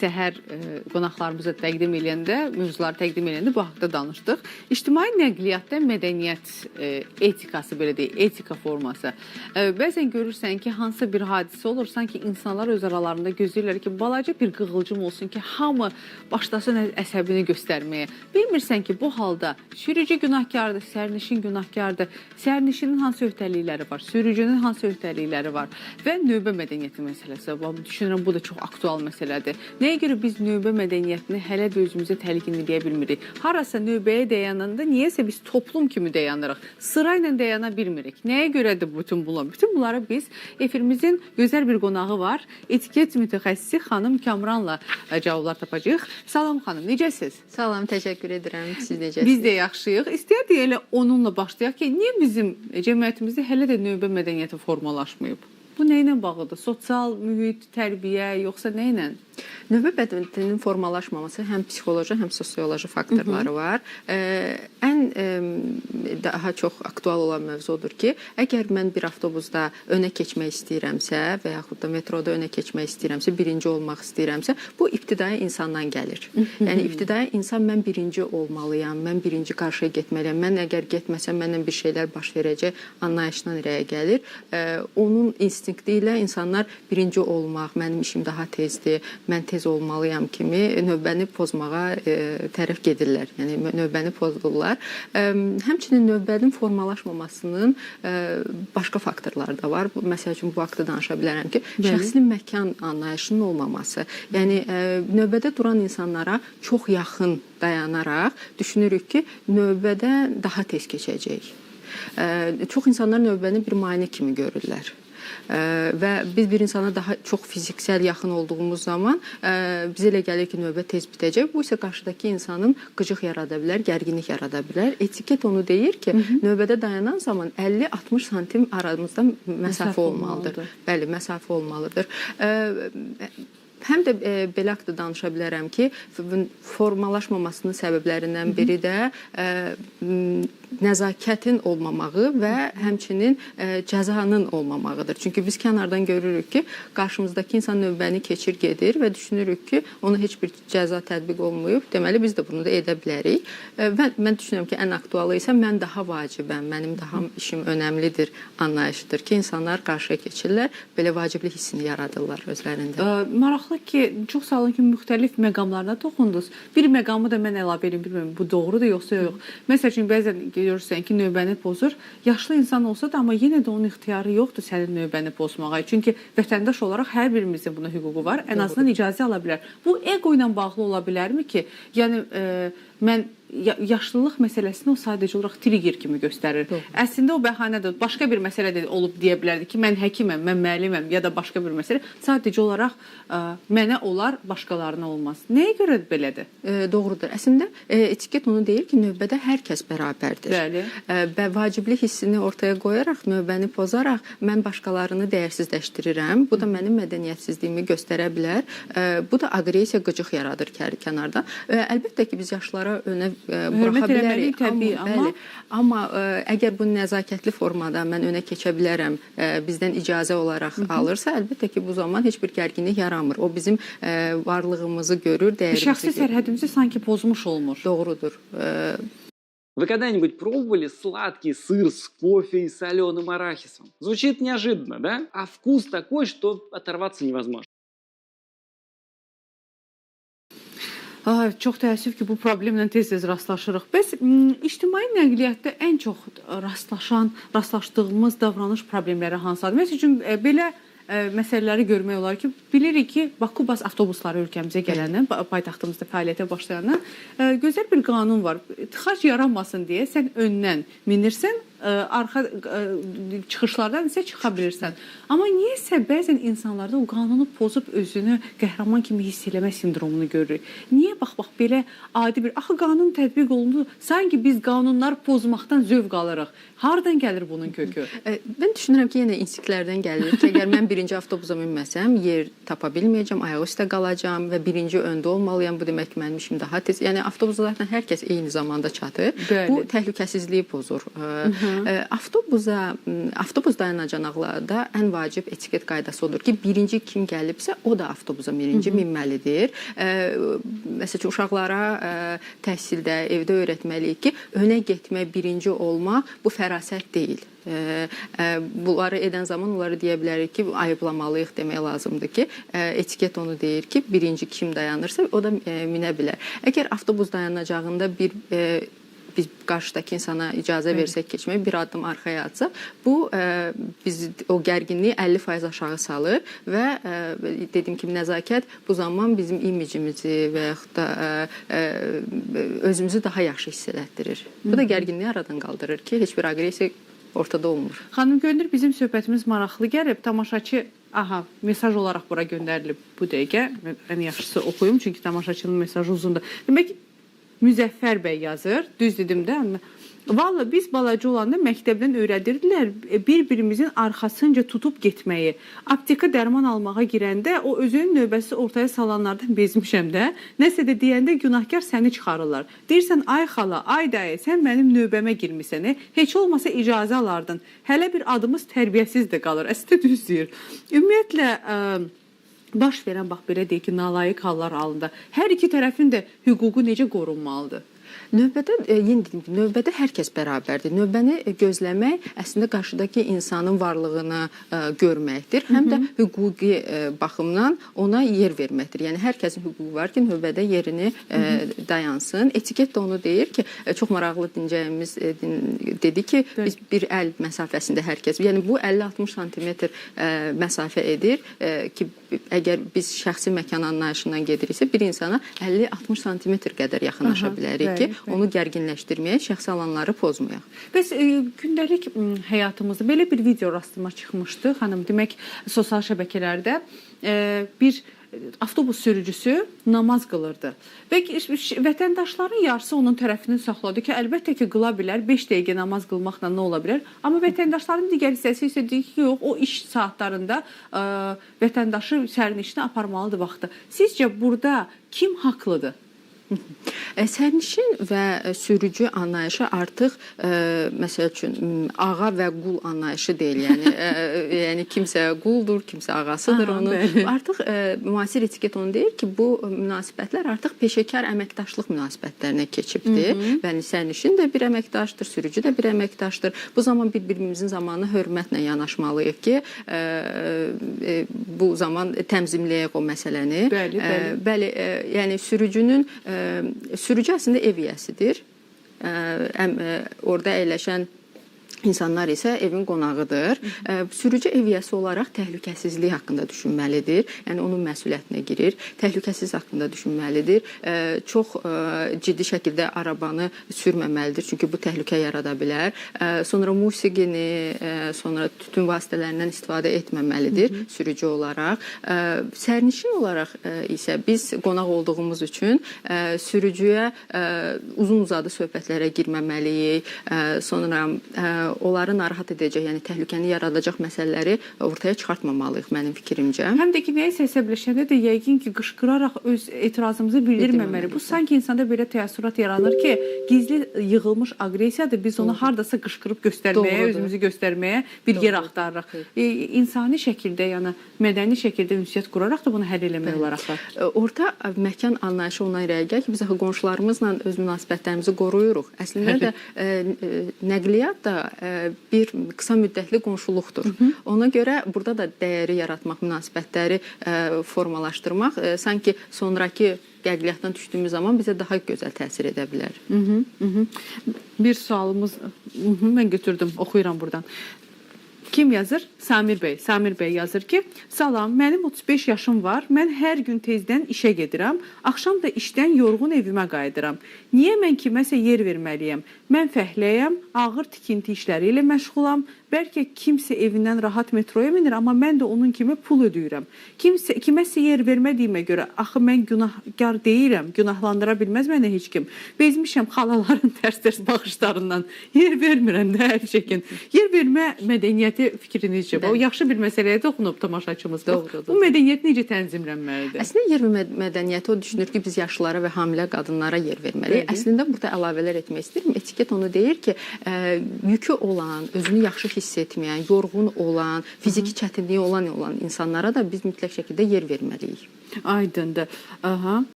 Səhər qonaqlarımıza təqdim edəndə, mövzuları təqdim edəndə bu haqda danışdıq. İctimai nəqliyyatda mədəniyyət etikası, belə deyək, etika forması. Bəzən görürsən ki, hansısa bir hadisə olur, sanki insanlar öz aralarında gözləyirlər ki, balaca bir qığılcım olsun ki, hamı başlasın əsəbini göstərməyə. Bilmirsən ki, bu halda sürücü günahkardır, sərnişin günahkardır, sərnişinin hansı öhdəlikləri var, sürücünün hansı öhdəlikləri var və növbə mədəniyyəti məsələsi. Düşünürəm, bu da çox aktual məsələdir. Nəyə görə biz növbə mədəniyyətini hələ də özümüzə təlqin edə bilmirik? Harasa növbəyə dayananda niyəsə biz toplum kimi dayanırıq. Sırayla dayana bilmirik. Nəyə görədir bütün bunlar? Bütün bunları biz efirimizin gözəl bir qonağı var. Etiket mütəxəssisi xanım Kamranla cavablar tapacağıq. Salam xanım, necəsiz? Salam, təşəkkür edirəm. Siz necəsiz? Biz də yaxşıyıq. İstəyərdik elə onunla başlayaq ki, niyə bizim cəmiyyətimizdə hələ də növbə mədəniyyəti formalaşmayıb? Bu nə ilə bağlıdır? Sosial mühit, tərbiyə, yoxsa nə ilə? Növbə mədəniyyətinin formalaşmaması həm psixoloji, həm sosioloji faktorları var. Ən daha çox aktual olan mövzu odur ki, əgər mən bir avtobusda önə keçmək istəyirəmsə və yaxud da metroda önə keçmək istəyirəmsə, birinci olmaq istəyirəmsə, bu ibtidai insandan gəlir. Yəni ibtidai insan mən birinci olmalıyam, mən birinci qarşıya getməliyəm, mən əgər getməsəm məndən bir şeylər baş verəcək anlayışdan irəyə gəlir. Onun instinkti ilə insanlar birinci olmaq, mənim işim daha tezdir, mən tez olmalıyam kimi növbəni pozmağa tərəf gedirlər. Yəni növbəni pozurlar. Həmçinin növbənin formalaşmamasının başqa faktorları da var. Məsəl üçün bu haqda danışa bilərəm ki, şəxsi məkan anlayışının olmaması. Yəni növbədə duran insanlara çox yaxın dayanaraq düşünürük ki, növbədə daha tez keçəcək. Çox insanlar növbəni bir maneə kimi görürlər. Və biz bir insana daha çox fiziksel yaxın olduğumuz zaman bizə elə gəlir ki, növbə tez bitəcək. Bu isə qarşıdakı insanın qıcıq yarada bilər, gərginlik yarada bilər. Etiket onu deyir ki, növbədə dayanan zaman 50-60 santim aramızda məsafə olmalıdır. Bəli, məsafə olmalıdır. Həm də belə haqda danışa bilərəm ki, formalaşmamasının səbəblərindən biri də nəzakətin olmamağı və həmçinin cəzanın olmamağıdır. Çünki biz kənardan görürük ki, qarşımızdakı insan növbəni keçir, gedir və düşünürük ki, ona heç bir cəza tətbiq olmayıb. Deməli, biz də bunu da edə bilərik. Mən düşünürəm ki, ən aktualı isə mən daha vacibəm, mənim daha işim önəmlidir anlayışıdır ki, insanlar qarşıya keçirlər, belə vaciblik hissini yaradırlar özlərində. Maraqlı ki, çox sağ olun ki, müxtəlif məqamlarına toxundunuz. Bir məqamı da mən əlavə edim, bilmirəm, bu doğrudur yoxsa yox. Məsəl üçün, bəzən görürsən ki, növbəni pozur. Yaşlı insan olsa da, amma yenə də onun ixtiyarı yoxdur sənin növbəni pozmağa. Çünki vətəndaş olaraq hər birimizin buna hüququ var. Ən azından icazə ala bilər. Bu ego ilə bağlı ola bilərmi ki, yəni mən yaşlılıq məsələsini o sadəcə olaraq trigger kimi göstərir. Əslində o bəhanədir. Başqa bir məsələ də olub deyə bilərdi ki, mən həkiməm, mən müəlliməm ya da başqa bir məsələ. Sadəcə olaraq mənə olar, başqalarına olmaz. Nəyə görə belədir? Doğrudur. Əslində etiket onu deyir ki, növbədə hər kəs bərabərdir. Bəli. Və vaciblik hissini ortaya qoyaraq, növbəni pozaraq mən başqalarını dəyərsizləşdirirəm. Bu da mənim mədəniyyətsizliyimi göstərə bilər. Bu da aqressiya, qıcıq yaradır kənarda. Əlbəttə ki, biz yaşlılara önə buraxa bilərik, amma əgər bu nəzakətli formada mən önə keçə bilərəm, bizdən icazə olaraq alırsa, əlbəttə ki, bu zaman heç bir gərginlik yaramır. O bizim varlığımızı görür, dəyərimizi görür. Şəxsi sərhədimizi sanki pozmuş olmur. Doğrudur. Вы когда-нибудь пробовали сладкий сыр с кофе и соленым арахисом? Звучит неожиданно, да? А вкус такой, что оторваться невозможно. Çox təəssüf ki, bu problemlə tez-tez rastlaşırıq. Bəs ictimai nəqliyyatda ən çox rastlaşdığımız davranış problemləri hansıdır? Məsəl üçün, belə məsələləri görmək olar ki, bilirik ki, Bakubas avtobusları ölkəmizə gələndən, paytaxtımızda fəaliyyətə başlayandan gözəl bir qanun var. Tıxac yaranmasın deyə sən öndən minirsən, arxa çıxışlardan isə çıxa bilirsən. Amma niyəsə bəzən insanlarda o qanunu pozub özünü qəhrəman kimi hiss eləmə sindromunu görürük. Niyə bax belə adi bir, axı qanun tətbiq olundu, sanki biz qanunlar pozmaqdan zövq alırıq. Hardan gəlir bunun kökü? Mən düşünürəm ki, yenə instinklərdən gəlir ki, əgər mən birinci avtobusa minməsəm, yer tapa bilməyəcəm, ayaq üstə qalacam və birinci öndə olmalıyam. Bu demək ki, mənim işim daha tez. Yəni avtobuslardan hər kəs eyni zamanda çatır. Bu təhlükəsizliyi pozur. Avtobus dayanacaqlarda ən vacib etiket qaydası odur ki, birinci kim gəlibsə, o da avtobusa birinci minməlidir. Məsələn, uşaqlara təhsildə, evdə öyrətməliyik ki, önə getmək, birinci olmaq bu fərasət deyil. Bunları edən zaman onları deyə bilərik ki, ayıblamalıyıq demək lazımdır ki, etiket onu deyir ki, birinci kim dayanırsa, o da minə bilər. Əgər avtobus dayanacağında biz qarşıdakı insana icazə versək keçmək, bir addım arxaya atsaq, bu biz o gərginliyi 50% aşağı salır və dediyim kimi nəzakət bu zaman bizim imicimizi və yaxud da özümüzü daha yaxşı hiss elətdirir. Bu da gərginliyi aradan qaldırır ki, heç bir aqressiya ortada olmur. Xanım, görünür bizim söhbətimiz maraqlı gəlib. Tamaşaçı, mesaj olaraq bura göndərilib bu dəqiqə. Ən yaxşısı oxuyum, çünki tamaşaçının mesajı uzundur. Demək, Müzəffər bəy yazır. Düz dedim də. Valla biz balaca olanda məktəbdən öyrədirdilər bir-birimizin arxasınca tutub getməyi. Apteka dərman almağa girəndə o özünün növbəsi ortaya salanlardan bezmişəm də. Nəsə də deyəndə günahkar səni çıxarırlar. Deyirsən, ay xala, ay dayı, sən mənim növbəmə girmisən. Heç olmasa icazə alardın. Hələ bir adımız tərbiyəsiz də qalır. Əslində düz deyir. Ümumiyyətlə, baş verən, bax belə deyək ki, nalayiq hallar halında hər iki tərəfin də hüququ necə qorunmalıdır? Növbədə hər kəs bərabərdir. Növbəni gözləmək əslində qarşıdakı insanın varlığını görməkdir. Həm də hüquqi baxımdan ona yer verməkdir. Yəni hər kəsin hüququ var ki, növbədə yerini dayansın. Etiket də onu deyir ki, çox maraqlı dincəyimiz dedi ki, biz bir əl məsafəsində hər kəs. Yəni bu 50-60 sm məsafə edir ki, əgər biz şəxsi məkan anlayışından gediriksə, bir insana 50-60 sm qədər yaxınlaşa bilərik ki, onu gərginləşdirməyə, şəxsi alanları pozmayaq. Bəs gündəlik həyatımızda belə bir video rastıma çıxmışdı. Xanım, demək, sosial şəbəkələrdə bir avtobus sürücüsü namaz qılırdı. Və vətəndaşların yarısı onun tərəfini saxladı ki, əlbəttə ki, qıla bilər, 5 dəqiqə namaz qılmaqla nə ola bilər? Amma vətəndaşların digər hissəsi isə deyir ki, yox, o iş saatlarında vətəndaşı sərnişinə aparmalıdır vaxtı. Sizcə burada kim haqlıdır? Sərnişin və sürücü anlayışı artıq məsəl üçün ağa və qul anlayışı deyil. Yəni kimsə quldur, kimsə ağasıdır onun. Artıq müasir etiket onu deyir ki, bu münasibətlər artıq peşəkar əməkdaşlıq münasibətlərinə keçibdir. Yəni sərnişin də bir əməkdaşdır, sürücü də bir əməkdaşdır. Bu zaman bir-birimizin zamanı hörmətlə yanaşmalıyıq ki, bu zaman təmzimləyək o məsələni. Bəli, yəni sürücü əslində ev yiyəsidir. Orada əyləşən İnsanlar isə evin qonağıdır. Sürücü ev yiyəsi olaraq təhlükəsizlik haqqında düşünməlidir. Yəni onun məsuliyyətinə girir. Təhlükəsizlik haqqında düşünməlidir. Çox ciddi şəkildə arabanı sürməməlidir. Çünki bu təhlükə yarada bilər. Sonra musiqini, sonra tütün vasitələrindən istifadə etməməlidir sürücü olaraq. Sərnişin olaraq isə biz qonaq olduğumuz üçün sürücüyə uzun-uzadı söhbətlərə girməməliyik. Sonra onları narahat edəcək, yəni təhlükəni yaradacaq məsələləri ortaya çıxartmamalıyıq mənim fikrimcə. Həm də ki, nəyəsə əsəbləşəndə də yəqin ki, qışqıraraq öz etirazımızı bildirməməli. Bu sanki insanda belə təəssürat yaranır ki, gizli yığılmış aqressiyadır. Biz onu hardasa qışqırıb göstərməyə, özümüzü göstərməyə bir yer axtarırıq. İnsani şəkildə, yəni mədəni şəkildə ünsiyyət quraraq da bunu həll eləmək olaraq. Orta məkan anlayışı ondan irəli gəlir ki, biz qonşularımızla öz münasibətlərimizi qoruyuruq. Əslində də nəqliyyat da bir qısa müddətli qonşuluqdur. Ona görə burada da dəyəri yaratmaq, münasibətləri formalaşdırmaq sanki sonraki qəbliyyatdan düşdüyümüz zaman bizə daha gözəl təsir edə bilər. Bir sualımız, mən götürdüm, oxuyuram buradan. Kim yazır? Samir bəy. Samir bəy yazır ki, salam, mənim 35 yaşım var, mən hər gün tezdən işə gedirəm, axşam da işdən yorğun evimə qayıdıram. Niyə mən kiməsə yer verməliyəm? Mən fəhləyəm, ağır tikinti işləri ilə məşğulam, bəlkə kimsə evindən rahat metroya minir, amma mən də onun kimi pul ödəyirəm. Kiməsə yer vermədiyimə görə, axı mən günahkar deyirəm, günahlandıra bilməz mənə heç kim. Bezmişəm xalaların tərs-tərs baxışlarından, yer vermirəm də hər şəkin. Yer vermə mədəniyyəti fikrinizcə, o yaxşı bir məsələyə toxunub tamaşaçımız. Bu mədəniyyət necə tənzimlənməlidir? Əslində yer mədəniyyəti o düşünür ki, biz yaşlılara və hamilə qadınlara yer verməliyik. Əslində burada əlavələr etmək istəyirəm. Etiket şirkət onu deyir ki, yükü olan, özünü yaxşı hiss etməyən, yorğun olan, fiziki çətinliyi olan insanlara da biz mütləq şəkildə yer verməliyik. Aydındır. Aha.